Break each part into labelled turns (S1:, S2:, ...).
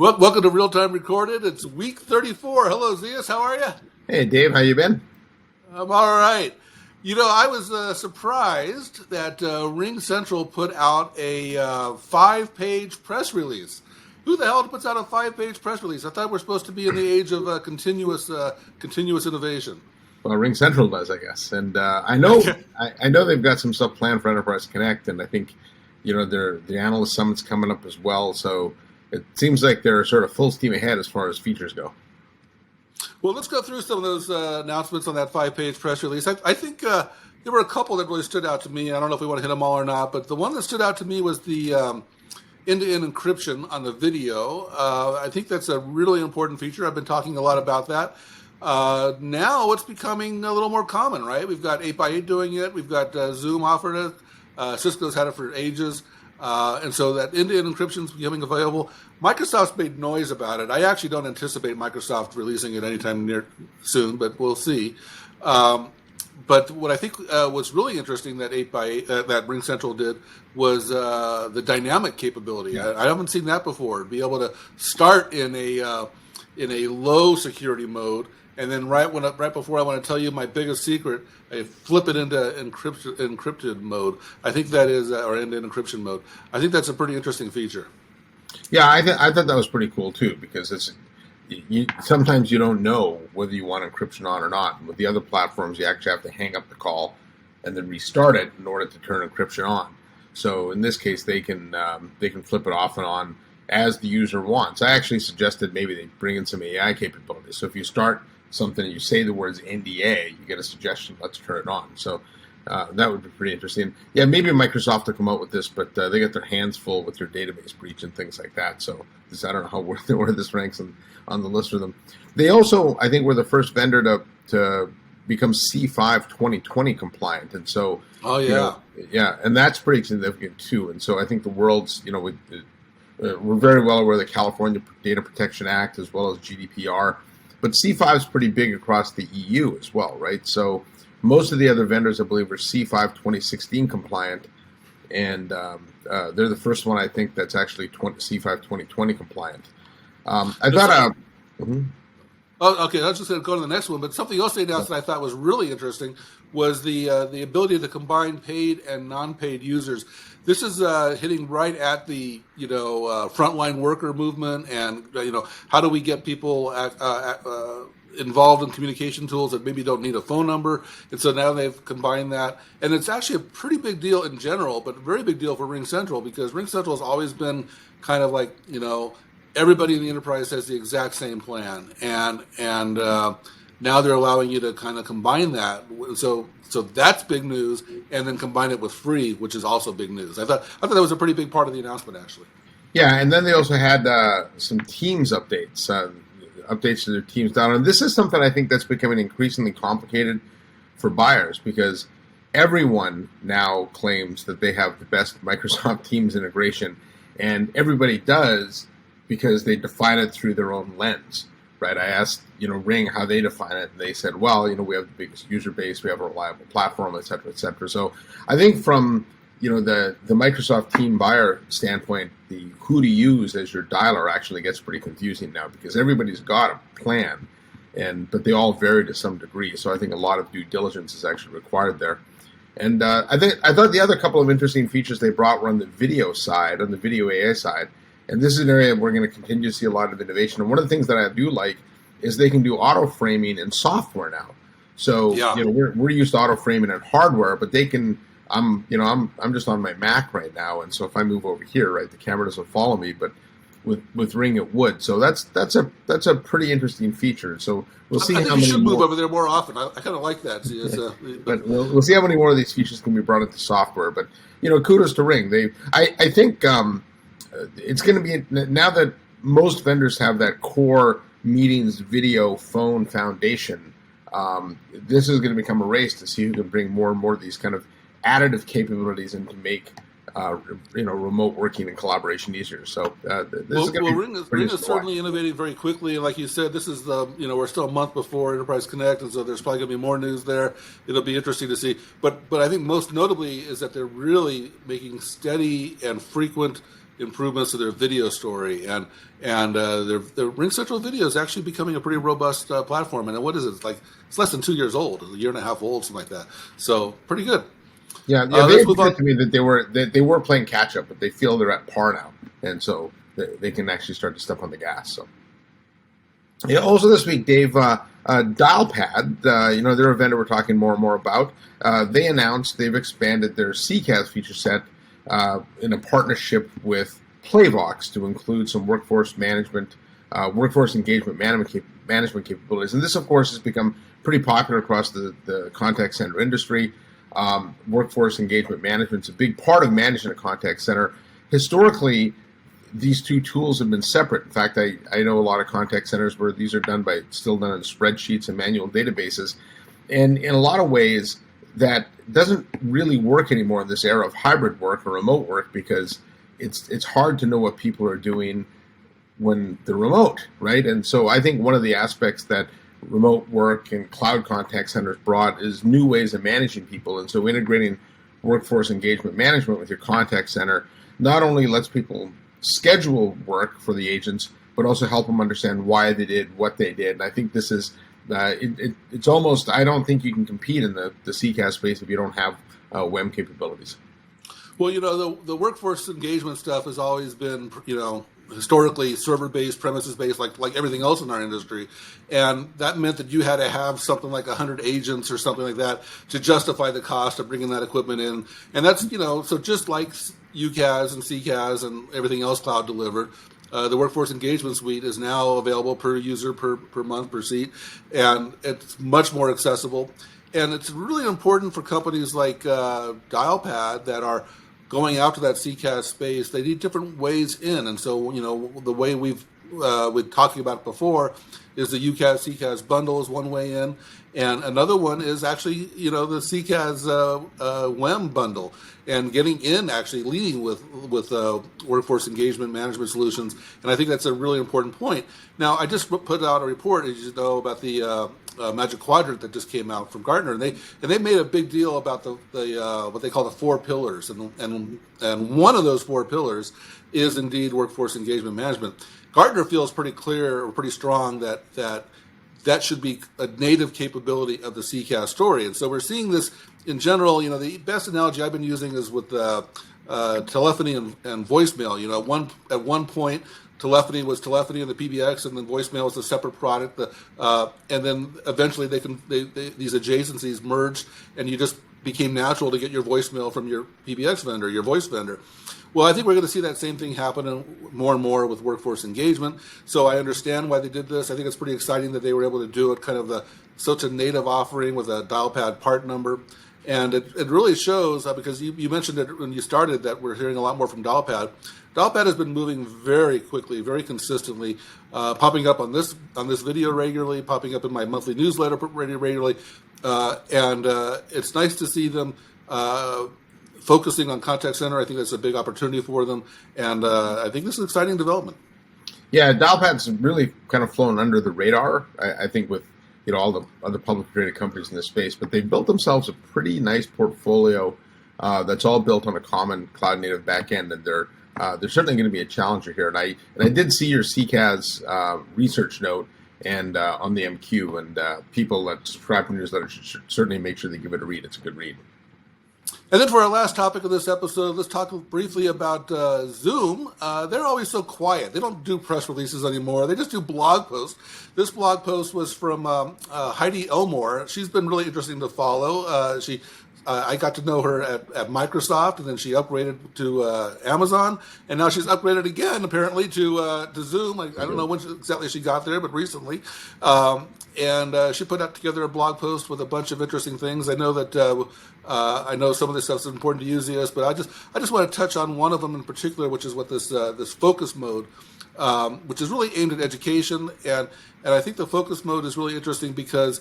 S1: Well, welcome to Real Time Recorded. It's week 34. Hello, Zeus. How are you?
S2: Hey, Dave, how you been?
S1: I'm all right. You know, I was surprised that RingCentral put out a 5-page press release. Who the hell puts out a 5-page press release? I thought we're supposed to be in the age of continuous innovation.
S2: Well, RingCentral does, I guess, and I know I know they've got some stuff planned for Enterprise Connect, and I think the analyst summit's coming up as well. So it seems like they're sort of full steam ahead as far as features go.
S1: Well, let's go through some of those announcements on that 5-page press release. I think there were a couple that really stood out to me. I don't know if we want to hit them all or not, but the one that stood out to me was the end-to-end encryption on the video. I think that's a really important feature. I've been talking a lot about that. Now it's becoming a little more common, right? We've got 8x8 doing it. We've got Zoom offered it. Cisco's had it for ages. And so that end-to-end encryption is becoming available. Microsoft's made noise about it. I actually don't anticipate Microsoft releasing it anytime near soon, but we'll see. But what I think was really interesting that 8x8 that RingCentral did was the dynamic capability. I haven't seen that before. Be able to start in a low security mode, and then right before I want to tell you my biggest secret, I flip it into encrypted mode. I think that is or into encryption mode. I think that's a pretty interesting feature.
S2: Yeah, I thought that was pretty cool too, because sometimes you don't know whether you want encryption on or not. And with the other platforms, you actually have to hang up the call and then restart it in order to turn encryption on. So in this case, they can flip it off and on as the user wants. I actually suggested maybe they bring in some AI capabilities. So if you start something and you say the words NDA, you get a suggestion, let's turn it on. So that would be pretty interesting. Yeah, maybe Microsoft will come out with this, but they got their hands full with their database breach and things like that. So I don't know where this ranks on the list for them. They also, I think, were the first vendor to become C5 2020 compliant. And so, and that's pretty significant too. And so I think the world's, we're very well aware of the California Data Protection Act as well as GDPR. But C5 is pretty big across the EU as well, right? So most of the other vendors, I believe, are C5 2016 compliant, and they're the first one, I think, that's actually C5 2020 compliant. Oh,
S1: okay. I was just going to go to the next one, but something else they announced that I thought was really interesting was the ability to combine paid and non-paid users. This is hitting right at the frontline worker movement, and how do we get people involved in communication tools that maybe don't need a phone number, and so now they've combined that, and it's actually a pretty big deal in general, but a very big deal for RingCentral, because RingCentral has always been kind of like everybody in the enterprise has the exact same plan, and now they're allowing you to kind of combine that. So that's big news, and then combine it with free, which is also big news. I thought that was a pretty big part of the announcement, actually.
S2: Yeah, and then they also had some Teams updates, updates to their Teams down. And this is something I think that's becoming increasingly complicated for buyers, because everyone now claims that they have the best Microsoft Teams integration, and everybody does because they define it through their own lens. Right, I asked, Ring how they define it, and they said, well, we have the biggest user base, we have a reliable platform, et cetera, et cetera. So I think from, the Microsoft Team buyer standpoint, the who to use as your dialer actually gets pretty confusing now, because everybody's got a plan, but they all vary to some degree. So I think a lot of due diligence is actually required there. And I thought the other couple of interesting features they brought were on the video side, on the video AI side. And this is an area we're going to continue to see a lot of innovation. And one of the things that I do like is they can do auto framing in software now. So we're used to auto framing in hardware, but they can. I'm just on my Mac right now, and so if I move over here, right, the camera doesn't follow me, but with Ring it would. So that's a pretty interesting feature. So we'll see.
S1: I think you should move over there more often. I kind of like that. See,
S2: but we'll see how many more of these features can be brought into software. But kudos to Ring. I think. It's going to be, now that most vendors have that core meetings, video, phone foundation, this is going to become a race to see who can bring more and more of these kind of additive capabilities and to make remote working and collaboration easier. So this is going to be
S1: Ring is certainly innovating very quickly, and like you said, this is we're still a month before Enterprise Connect, and so there's probably going to be more news there. It'll be interesting to see. But I think most notably is that they're really making steady and frequent improvements to their video story, and their RingCentral Video is actually becoming a pretty robust platform. And what is it? It's less than 2 years old, a year and a half old, something like that. So pretty good.
S2: Yeah, they admitted to me that they were playing catch up, but they feel they're at par now, and so they can actually start to step on the gas. So, yeah. Also this week, Dave, Dialpad, they're a vendor we're talking more and more about. They announced they've expanded their CCaaS feature set in a partnership with Playvox to include some workforce engagement management capabilities. And this, of course, has become pretty popular across the contact center industry. Workforce engagement management is a big part of managing a contact center. Historically, these two tools have been separate. In fact, I know a lot of contact centers where these are still done in spreadsheets and manual databases. And in a lot of ways, that doesn't really work anymore in this era of hybrid work or remote work, because it's hard to know what people are doing when they're remote, right? And so I think one of the aspects that remote work and cloud contact centers brought is new ways of managing people. And so integrating workforce engagement management with your contact center not only lets people schedule work for the agents, but also help them understand why they did what they did. And I think this is, it's almost, I don't think you can compete in the CCaaS space if you don't have WEM capabilities.
S1: Well, the workforce engagement stuff has always been, historically server-based, premises-based, like everything else in our industry. And that meant that you had to have something like 100 agents or something like that to justify the cost of bringing that equipment in. And that's, so just like UCaaS and CCaaS and everything else cloud delivered, the Workforce Engagement Suite is now available per user, per month, per seat, and it's much more accessible. And it's really important for companies like Dialpad that are going out to that CCaaS space. They need different ways in. And so, the way we've been talking about before is the UCaaS CCaaS bundle is one way in. And another one is actually, the CCaaS WEM bundle, and getting in, actually leading with workforce engagement management solutions. And I think that's a really important point. Now, I just put out a report, as you know, about the Magic Quadrant that just came out from Gartner, and they made a big deal about the what they call the 4 pillars, and one of those 4 pillars is indeed workforce engagement management. Gartner feels pretty clear or pretty strong that should be a native capability of the CCaaS story. And so we're seeing this in general. The best analogy I've been using is with telephony and voicemail. At one point, telephony was telephony and the PBX, and then voicemail was a separate product. And then eventually these adjacencies merged, and you just became natural to get your voicemail from your PBX vendor, your voice vendor. Well, I think we're going to see that same thing happen more and more with workforce engagement. So I understand why they did this. I think it's pretty exciting that they were able to do it kind of such a native offering with a Dialpad part number. And it really shows, because you mentioned it when you started, that we're hearing a lot more from Dialpad. Dialpad has been moving very quickly, very consistently, popping up on this video regularly, popping up in my monthly newsletter regularly. And it's nice to see them focusing on contact center. I think that's a big opportunity for them, and I think this is an exciting development.
S2: Yeah, Dialpad's really kind of flown under the radar, I think, with all the other publicly traded companies in this space, but they've built themselves a pretty nice portfolio that's all built on a common cloud native backend, and they're certainly going to be a challenger here. And I did see your CCaaS research note and on the MQ, and people that subscribe to the newsletter should certainly make sure they give it a read. It's a good read.
S1: And then for our last topic of this episode, let's talk briefly about Zoom. They're always so quiet. They don't do press releases anymore. They just do blog posts. This blog post was from Heidi Elmore. She's been really interesting to follow. I got to know her at Microsoft, and then she upgraded to Amazon, and now she's upgraded again, apparently, to Zoom. I don't know when exactly she got there, but recently. And she put out together a blog post with a bunch of interesting things. I know that I know some of this stuff is important to use this, but I just want to touch on one of them in particular, which is what this focus mode, which is really aimed at education, and I think the focus mode is really interesting because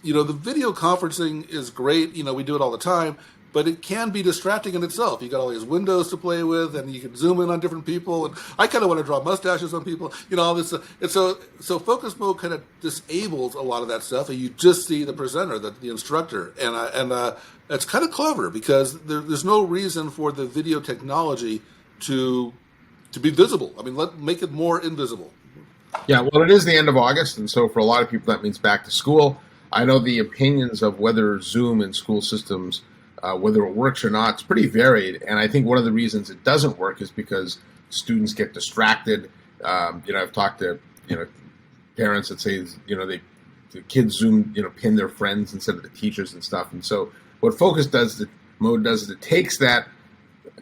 S1: the video conferencing is great. We do it all the time, but it can be distracting in itself. You got all these windows to play with, and you can zoom in on different people. And I kind of want to draw mustaches on people. All this. And so focus mode kind of disables a lot of that stuff, and you just see the presenter, the instructor, and it's kind of clever because there's no reason for the video technology to to be visible. I mean, make it more invisible.
S2: Yeah, well, it is the end of August, and so for a lot of people that means back to school. I know the opinions of whether Zoom in school systems, whether it works or not, it's pretty varied. And I think one of the reasons it doesn't work is because students get distracted. I've talked to parents that say the kids Zoom pin their friends instead of the teachers and stuff. And so what Focus does, the mode does, is it takes that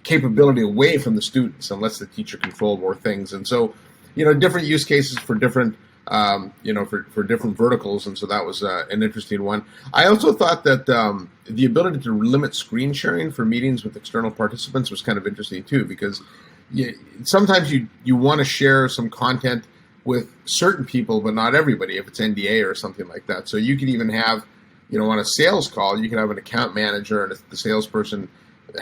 S2: capability away from the students and lets the teacher control more things. And so different use cases for different, for different verticals, and so that was an interesting one. I also thought that the ability to limit screen sharing for meetings with external participants was kind of interesting too, because sometimes you want to share some content with certain people, but not everybody if it's NDA or something like that. So you could even have, on a sales call, you can have an account manager and the salesperson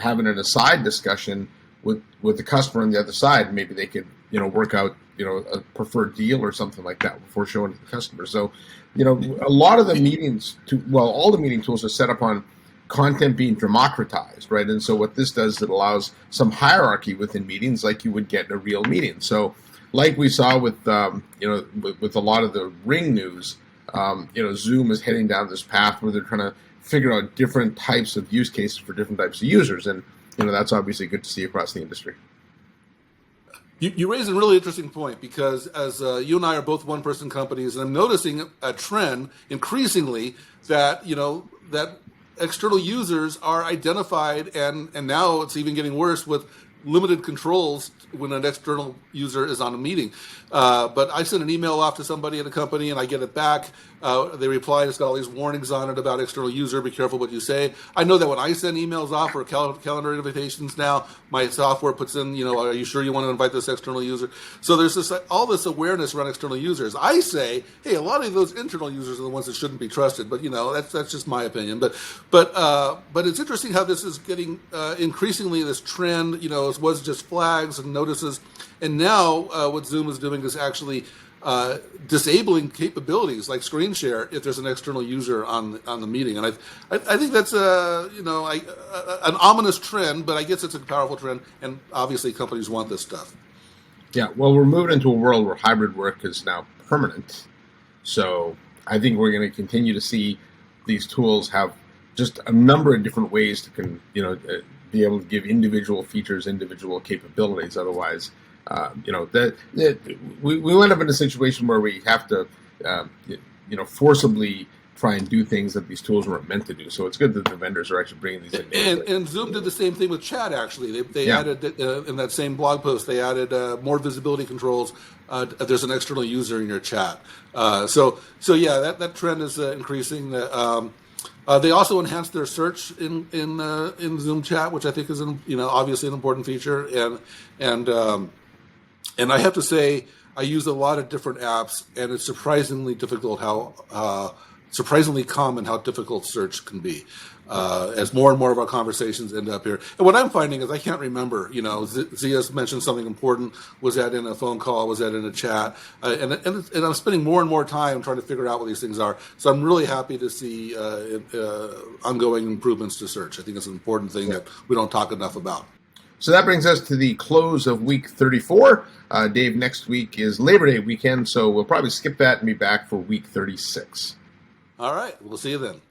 S2: having an aside discussion with the customer on the other side. Maybe they could, work out, a preferred deal or something like that before showing it to the customer. So, a lot of the meetings, all the meeting tools are set up on content being democratized, right? And so what this does, it allows some hierarchy within meetings like you would get in a real meeting. So like we saw with, with a lot of the Ring news, Zoom is heading down this path where they're trying to figure out different types of use cases for different types of users. And, that's obviously good to see across the industry.
S1: You raise a really interesting point, because as you and I are both one-person companies, and I'm noticing a trend increasingly that that external users are identified, and now it's even getting worse with limited controls when an external user is on a meeting. But I send an email off to somebody in a company and I get it back. They reply, it's got all these warnings on it about external user, be careful what you say. I know that when I send emails off or calendar invitations now, my software puts in, are you sure you want to invite this external user? So there's all this awareness around external users. I say, hey, a lot of those internal users are the ones that shouldn't be trusted, but that's just my opinion. But it's interesting how this is getting increasingly this trend. It was just flags and notices, and now what Zoom is doing is actually disabling capabilities like screen share if there's an external user on the meeting. And I think that's an ominous trend, but I guess it's a powerful trend, and obviously companies want this stuff.
S2: Yeah, well, we're moving into a world where hybrid work is now permanent. So I think we're going to continue to see these tools have just a number of different ways to be able to give individual features, individual capabilities. Otherwise, we wind up in a situation where we have to, forcibly try and do things that these tools weren't meant to do. So it's good that the vendors are actually bringing these in.
S1: And Zoom did the same thing with chat, actually. They added, in that same blog post, they added more visibility controls. There's an external user in your chat. So that trend is increasing. They also enhanced their search in Zoom chat, which I think is obviously an important feature. And I have to say, I use a lot of different apps, and it's surprisingly difficult surprisingly common how difficult search can be. As more and more of our conversations end up here. And what I'm finding is I can't remember, Zeus mentioned something important. Was that in a phone call? Was that in a chat? And I'm spending more and more time trying to figure out what these things are. So I'm really happy to see ongoing improvements to search. I think it's an important thing that we don't talk enough about.
S2: So that brings us to the close of week 34. Dave, next week is Labor Day weekend, so we'll probably skip that and be back for week 36.
S1: All right. We'll see you then.